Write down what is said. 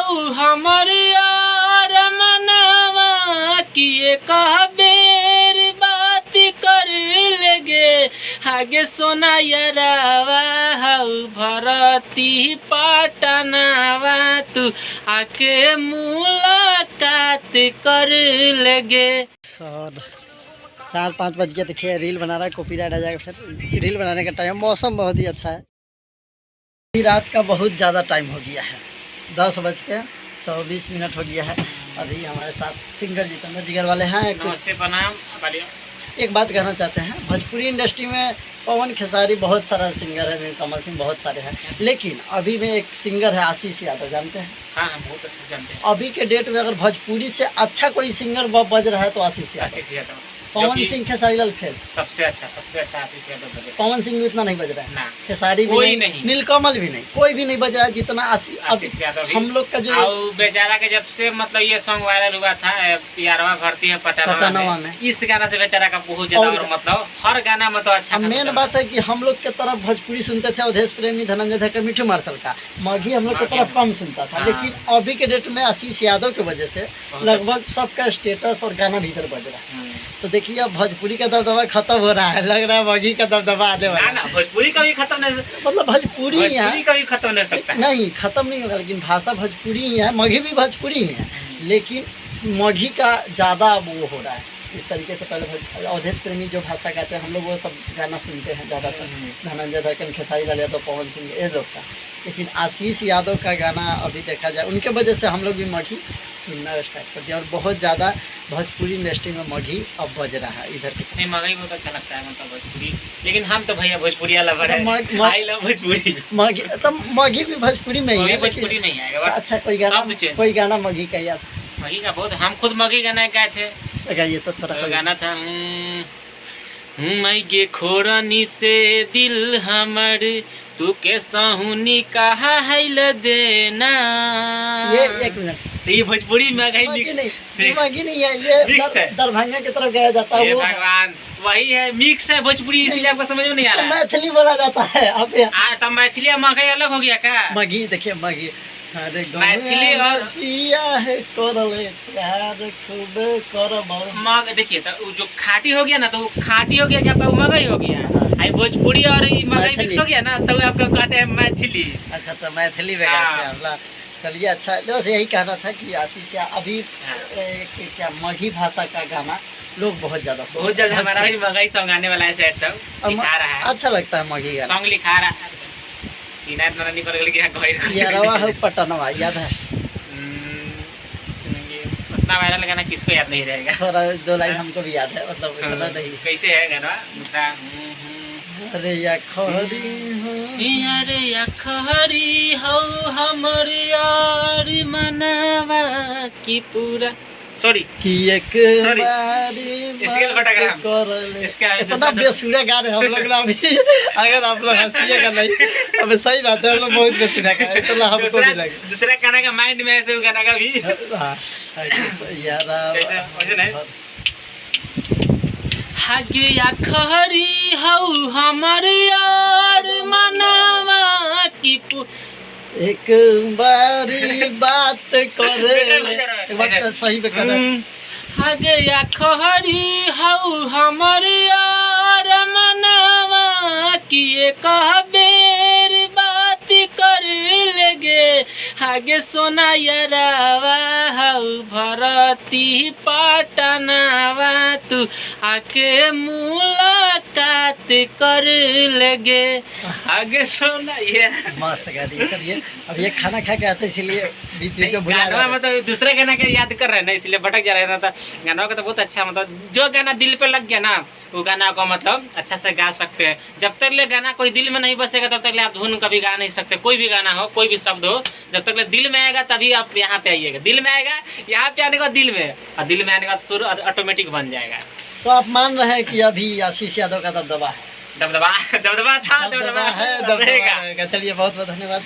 हऊ हमर यार मनवा किए कह बेर बात कर लेगे आगे सोना यारावा हऊ भरती पटनावा तू आके मुलाकात कर लेगे। सर 4-5 बज गया। देखिए रील बना रहा है, कॉपीराइट आ जाएगा फिर। रील बनाने का टाइम, मौसम बहुत ही अच्छा है। अभी रात का बहुत ज़्यादा टाइम हो गया है, 10:24 हो गया है। अभी हमारे साथ सिंगर जितेंद्र जिगर वाले हैं। नमस्ते प्रणाम। एक बात कहना चाहते हैं, भोजपुरी इंडस्ट्री में पवन खेसारी बहुत सारा सिंगर है, कमल सिंह बहुत सारे हैं, लेकिन अभी में एक सिंगर है आशीष यादव, जानते हैं? हाँ हाँ बहुत अच्छे से जानते हैं। अभी के डेट में अगर भोजपुरी से अच्छा कोई सिंगर बज रहा है तो आशीष यादव। पवन सिंह खेसारी लाल फेल सबसे अच्छा आशीष यादव बजे। पवन सिंह भी उतना नहीं बज रहा है ना, खेसारी भी नहीं, नीलकमल भी नहीं, कोई भी नहीं बज रहा है जितना आशीष यादव। हम लोग का जो बेचारा के जब से मतलब ये सॉन्ग वायरल हुआ था यारवा भर्ती है पटनावा में, इस गाना से बेचारा का बहुत ज्यादा और मतलब हर गाना में तो अच्छा। मेन बात है कि हम लोग के तरफ भोजपुरी सुनते थे अवधेश प्रेमी, धनंजय धक्कर, मिठू मार्शल का, मघी हम लोग की तरफ कम सुनता था। लेकिन अभी के डेट में आशीष यादव की वजह से लगभग सबका स्टेटस और गाना भीतर बज रहा है। तो देखिए अब भोजपुरी का दबदबा खत्म हो रहा है, लग रहा है मघी का दबदबा आने वाला है। ना भोजपुरी कभी खत्म नहीं, मतलब भोजपुरी कभी खत्म नहीं सकता, नहीं खत्म नहीं होगा, लेकिन भाषा भोजपुरी ही है, मघी भी भोजपुरी ही है, लेकिन मघी का ज़्यादा वो हो रहा है इस तरीके से। पहले अवधेश प्रेमी जो भाषा गाते हैं हम लोग वो सब गाना सुनते हैं ज़्यादातर, धनंजय धक्कर, खेसारी लाल यादव, पवन सिंह, ये लोग का। लेकिन आशीष यादव का गाना अभी देखा जाए उनके वजह से हम लोग भी मघी सुनना स्टार्ट कर दिया, और बहुत ज़्यादा भोजपुरी इंडस्ट्री में मघी अब बज रहा है इधर की। नहीं मघी बहुत अच्छा लगता है मतलब भोजपुरी, लेकिन हम तो भैया भोजपुरी लवर है, आई लव भोजपुरी। मघी तो मघी भी भोजपुरी में ही है, भोजपुरी नहीं आएगा। अच्छा कोई गाना मघी का याद? मघी का बहुत, हम खुद मघी गाना गाए थे। ये तो थोड़ा गाना था मैं गे खोरनी से दिल हमर तू के साहुनी कहा है ल देना। ये एक मिनट, तो ये भोजपुरी में गई मघी नहीं है, ये दरभंगा की तरफ गाया जाता है। भगवान वही है, मिक्स है भोजपुरी, इसलिए आपको समझ में नहीं आ रहा है। मैथिली बोला जाता है अब। तब मैथिली और मघी अलग हो गया क्या? मघी देखिए मघी मैथिली और पिया है कोरले प्यार खूब करब मग। देखिए तो जो खाटी हो गया ना तो खाटी हो गया कि आपका मगई हो गया, आई भोजपुरी और मगई मिक्स हो गया ना तो आपको कहते हैं मैथिली। अच्छा तो मैथिली में गाते हैं। चलिए अच्छा, बस यही कहना था कि आशीष अभी क्या मघी भाषा का गाना लोग बहुत ज़्यादा हमारा भी मगई सॉन्ग आने वाला है, सेट सब लिखा रहा है, अच्छा लगता है मघी गाना, सॉन्ग लिखा रहा है। सीना इतना नहीं कर यारवा है पटनावा, याद है? उतना वायरल गाना किसको याद नहीं रहेगा? थोड़ा 2 लाइन हमको भी याद है, मतलब पता नहीं कैसे है गाना। अरे या खरी हो हमर यार मनवा की पूरा सॉरी कि एक इतना बेसुरा गा रहे हम लोग ना अभी। अगर आप लोग हंसिएगा नहीं, अब सही बात है, हम लोग बहुत बेसुरा गा रहे हैं, तो हमको भी लगे दूसरा गाना का माइंड में ऐसे गाना का भी यार हागे या खरी हऊ हमर यार मनवा की एक बारी बात करे सही पे करे हागे या खरी हऊ हमर यार मनवा किए कह बेर बात कर लेगे आगे सोना यारावा हऊ भरती पटनावा तू आके मुलाकात कर लेगे आगे सोना। ये मस्त गा दिए। चलिए अब ये खाना खा के आते इसलिए बीच में मतलब दूसरे गाना का याद कर रहे हैं ना, इसलिए भटक जा रहा था। गाना का तो बहुत अच्छा, मतलब जो गाना दिल पे लग गया ना वो गाना को मतलब अच्छा से गा सकते हैं। जब तक ले गाना कोई दिल में नहीं बसेगा तब तक ले आप धुन कभी गा नहीं सकते। कोई भी गाना हो, कोई भी शब्द हो, जब तक ले दिल में आएगा तभी आप यहाँ पे आइएगा। दिल में आएगा, यहाँ पे आने के बाद दिल में, और दिल में आने के बाद सुर ऑटोमेटिक बन जाएगा। तो आप मान रहे हैं कि अभी आशीष यादव का दबदबा है? दबदबा था, दबदबा है, दबदबा है। चलिए बहुत बहुत धन्यवाद।